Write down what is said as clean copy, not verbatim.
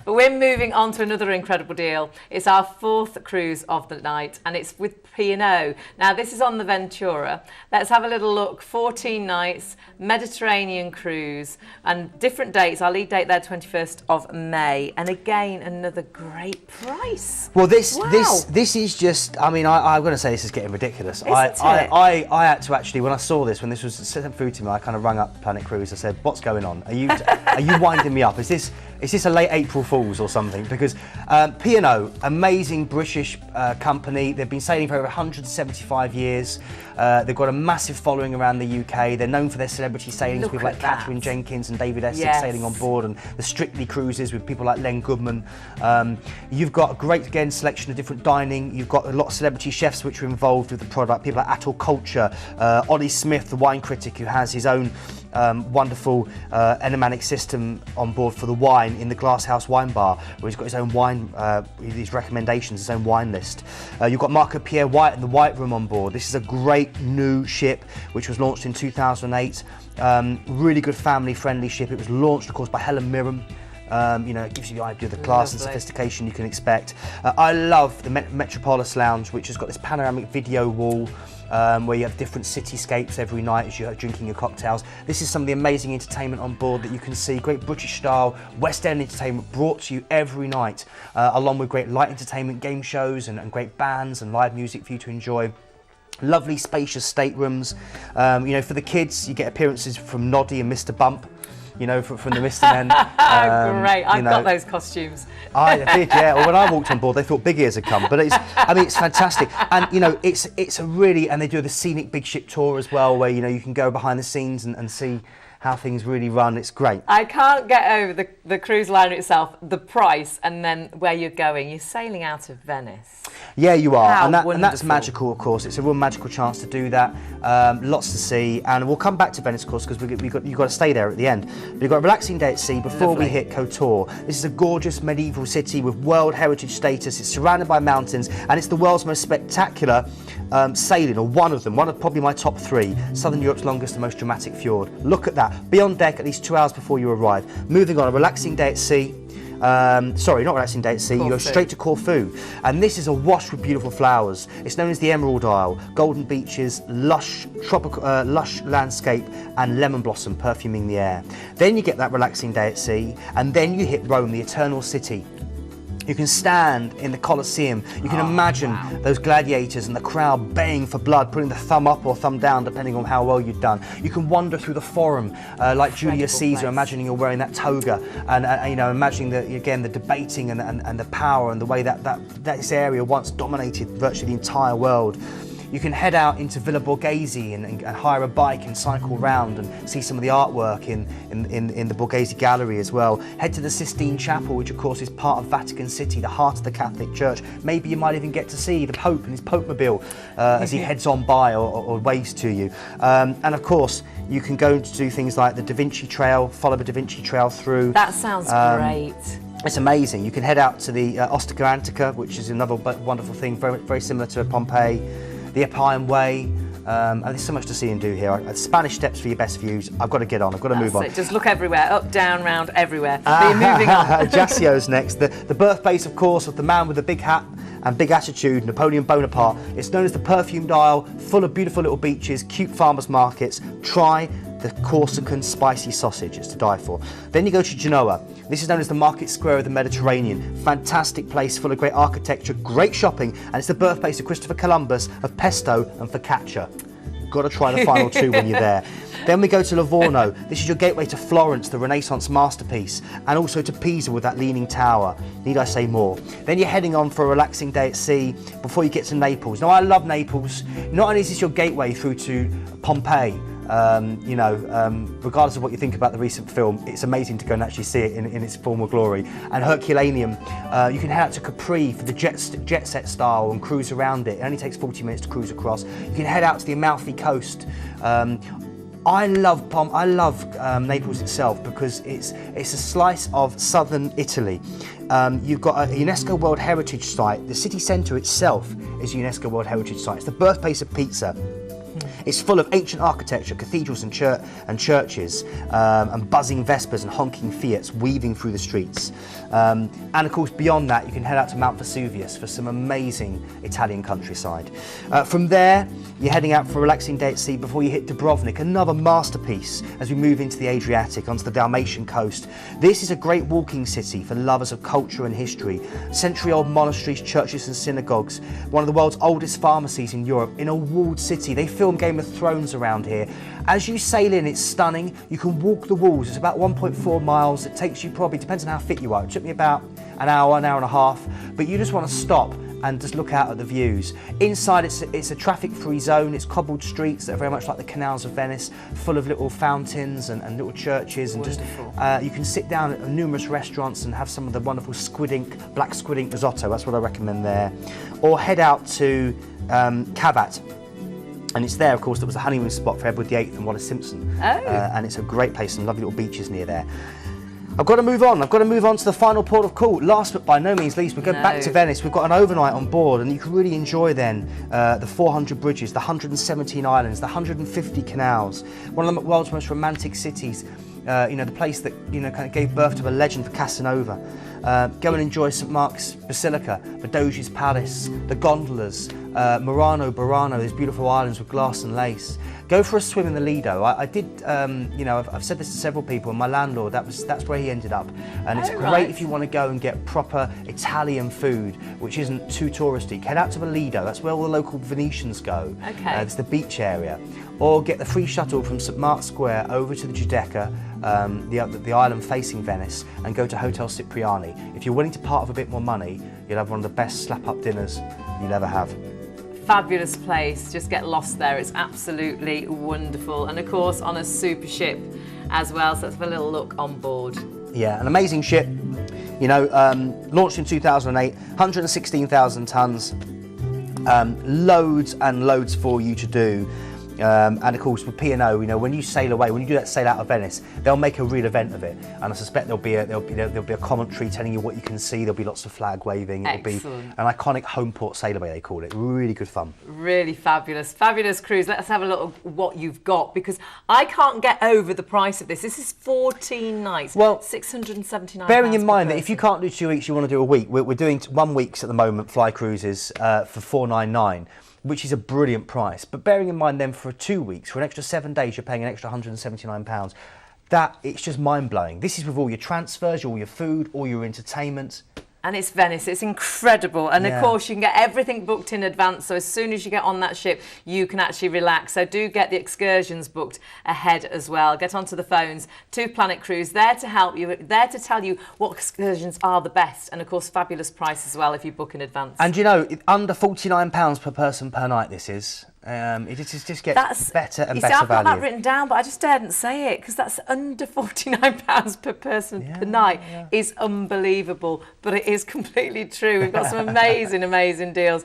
But we're moving on to another incredible deal. It's our 4th cruise of the night, and it's with P&O. Now, this is on the Ventura. Let's have a little look. 14 nights, Mediterranean cruise, and different dates. Our lead date there, 21st of May. And again, another great price. Well, this is just, I mean, I'm going to say this is getting ridiculous. Isn't it? I had to actually, when I saw this, when this was sent through to me, I kind of rang up Planet Cruise. I said, what's going on? Are you winding me up? Is this a late April Fool's or something? Because P&O, amazing British company. They've been sailing for over 175 years. They've got a massive following around the UK. They're known for their celebrity sailings, people like Catherine Jenkins and David Essex sailing on board, and the Strictly cruises with people like Len Goodman. You've got a great, again, selection of different dining. You've got a lot of celebrity chefs which are involved with the product. People like Atul Culture, Ollie Smith, the wine critic, who has his own wonderful enigmatic system on board for the wine in the Glasshouse Wine Bar, where he's got his own wine, his recommendations, his own wine list. You've got Marco Pierre White and the White Room on board. This is a great new ship which was launched in 2008. Really good family-friendly ship. It was launched, of course, by Helen Mirren. You know, it gives you the idea of the class and sophistication you can expect. I love the Metropolis Lounge, which has got this panoramic video wall, where you have different cityscapes every night as you're drinking your cocktails. This is some of the amazing entertainment on board that you can see. Great British style, West End entertainment brought to you every night, along with great light entertainment, game shows and great bands and live music for you to enjoy. Lovely spacious staterooms. You know, for the kids, you get appearances from Noddy and Mr. Bump. You know, from the Mr. Men. Great, I've got those costumes. I did, yeah. Well, when I walked on board, they thought Big Ears had come. But it's, I mean, it's fantastic. And, you know, it's a really, and they do the scenic big ship tour as well, where, you know, you can go behind the scenes and see how things really run. It's great. I can't get over the cruise liner itself, the price, and then where you're going. You're sailing out of Venice. Yeah, you are, How and that's magical, of course. It's a real magical chance to do that. Lots to see, and we'll come back to Venice, of course, because you've got to stay there at the end. But you've got a relaxing day at sea before we hit Kotor. This is a gorgeous medieval city with World Heritage status. It's surrounded by mountains, and it's the world's most spectacular sailing, or one of them, one of probably my top 3. Southern Europe's longest and most dramatic fjord. Look at that. Be on deck at least 2 hours before you arrive. Moving on, a relaxing day at sea. Sorry, not relaxing day at sea. You go straight to Corfu, and this is awash with beautiful flowers. It's known as the Emerald Isle. Golden beaches, lush tropical, lush landscape, and lemon blossom perfuming the air. Then you get that relaxing day at sea, and then you hit Rome, the eternal city. You can stand in the Colosseum. You can imagine those gladiators and the crowd baying for blood, putting the thumb up or thumb down, depending on how well you've done. You can wander through the Forum, like Julius Caesar, imagining you're wearing that toga, and you know, imagining the debating and the power and the way that this area once dominated virtually the entire world. You can head out into Villa Borghese and hire a bike and cycle round and see some of the artwork in the Borghese Gallery as well. Head to the Sistine Chapel, which of course is part of Vatican City, the heart of the Catholic Church. Maybe you might even get to see the Pope and his Pope-mobile as he heads on by or waves to you. And of course, you can go to do things like the Da Vinci Trail, follow the Da Vinci Trail through. That sounds great. It's amazing. You can head out to the Ostica Antica, which is another wonderful thing, very, very similar to Pompeii. The Appian Way, and there's so much to see and do here. Spanish Steps for your best views. I've got to get on, I've got to move on. Just look everywhere, up, down, round, everywhere. So you're moving on. Jasio's next. The birthplace, of course, of the man with the big hat and big attitude, Napoleon Bonaparte. It's known as the Perfumed Isle, full of beautiful little beaches, cute farmers markets. Try the Corsican spicy sausage, it's to die for. Then you go to Genoa. This is known as the Market Square of the Mediterranean. Fantastic place, full of great architecture, great shopping, and it's the birthplace of Christopher Columbus, of pesto and focaccia. Got to try the final 2 when you're there. Then we go to Livorno. This is your gateway to Florence, the Renaissance masterpiece, and also to Pisa with that leaning tower. Need I say more? Then you're heading on for a relaxing day at sea before you get to Naples. Now, I love Naples. Not only is this your gateway through to Pompeii, regardless of what you think about the recent film, it's amazing to go and actually see it in its former glory. And Herculaneum, you can head out to Capri for the jet set style and cruise around it. It only takes 40 minutes to cruise across. You can head out to the Amalfi Coast. I love Naples itself because it's a slice of southern Italy. You've got a UNESCO World Heritage Site. The city centre itself is a UNESCO World Heritage Site. It's the birthplace of pizza. It's full of ancient architecture, cathedrals and churches, and buzzing Vespers and honking Fiats weaving through the streets. And of course, beyond that, you can head out to Mount Vesuvius for some amazing Italian countryside. From there, you're heading out for a relaxing day at sea before you hit Dubrovnik, another masterpiece as we move into the Adriatic, onto the Dalmatian coast. This is a great walking city for lovers of culture and history. Century-old monasteries, churches and synagogues. One of the world's oldest pharmacies in Europe, in a walled city. They filmed Game of Thrones around here. As you sail in, it's stunning. You can walk the walls. It's about 1.4 miles. It takes you probably, depends on how fit you are. It took me about an hour and a half. But you just want to stop and just look out at the views. Inside, it's a traffic-free zone. It's cobbled streets that are very much like the canals of Venice, full of little fountains and little churches. And Wonderful. just you can sit down at numerous restaurants and have some of the wonderful black squid ink risotto. That's what I recommend there. Or head out to Cavat. And it's there, of course, that was the honeymoon spot for Edward VIII and Wallis Simpson. Oh. And it's a great place, some lovely little beaches near there. I've got to move on. I've got to move on to the final port of call. Last but by no means least, we go back to Venice. We've got an overnight on board, and you can really enjoy then the 400 bridges, the 117 islands, the 150 canals. One of the world's most romantic cities. The place that kind of gave birth to a legend for Casanova. Go and enjoy St Mark's Basilica, the Doge's Palace, the gondolas, Murano, Burano, these beautiful islands with glass and lace. Go for a swim in the Lido. I did, I've said this to several people, and my landlord, that's where he ended up. And it's great if you want to go and get proper Italian food, which isn't too touristy. Head out to the Lido, that's where all the local Venetians go. Okay. It's the beach area. Or get the free shuttle from St Mark's Square over to the Giudecca, the island facing Venice, and go to Hotel Cipriani. If you're willing to part with a bit more money, you'll have one of the best slap-up dinners you'll ever have. Fabulous place, just get lost there. It's absolutely wonderful. And of course, on a super ship as well, so let's have a little look on board. Yeah, an amazing ship, launched in 2008, 116,000 tonnes, loads and loads for you to do. And of course with P&O, when you sail away, when you do that sail out of Venice, they'll make a real event of it, and I suspect there'll be a commentary telling you what you can see. There'll be lots of flag waving. It'll be an iconic home port sail away, they call it. Really good fun. Really fabulous cruise. Let's have a look at what you've got, because I can't get over the price of this. This is 14 nights, well, £679. Bearing in mind that if you can't do 2 weeks, you want to do a week. We're doing 1 weeks at the moment, fly cruises for $499. Which is a brilliant price. But bearing in mind then for 2 weeks, for an extra 7 days, you're paying an extra £179. It's just mind-blowing. This is with all your transfers, all your food, all your entertainment. And it's Venice, it's incredible. And of course, you can get everything booked in advance. So as soon as you get on that ship, you can actually relax. So do get the excursions booked ahead as well. Get onto the phones to Planet Cruise, there to help you, there to tell you what excursions are the best. And of course, fabulous price as well if you book in advance. And under £49 per person per night this is. It just gets better and better value. I've got that written down, but I just daren't say it because that's under £49 per person per night. Is unbelievable, but it is completely true. We've got some amazing deals.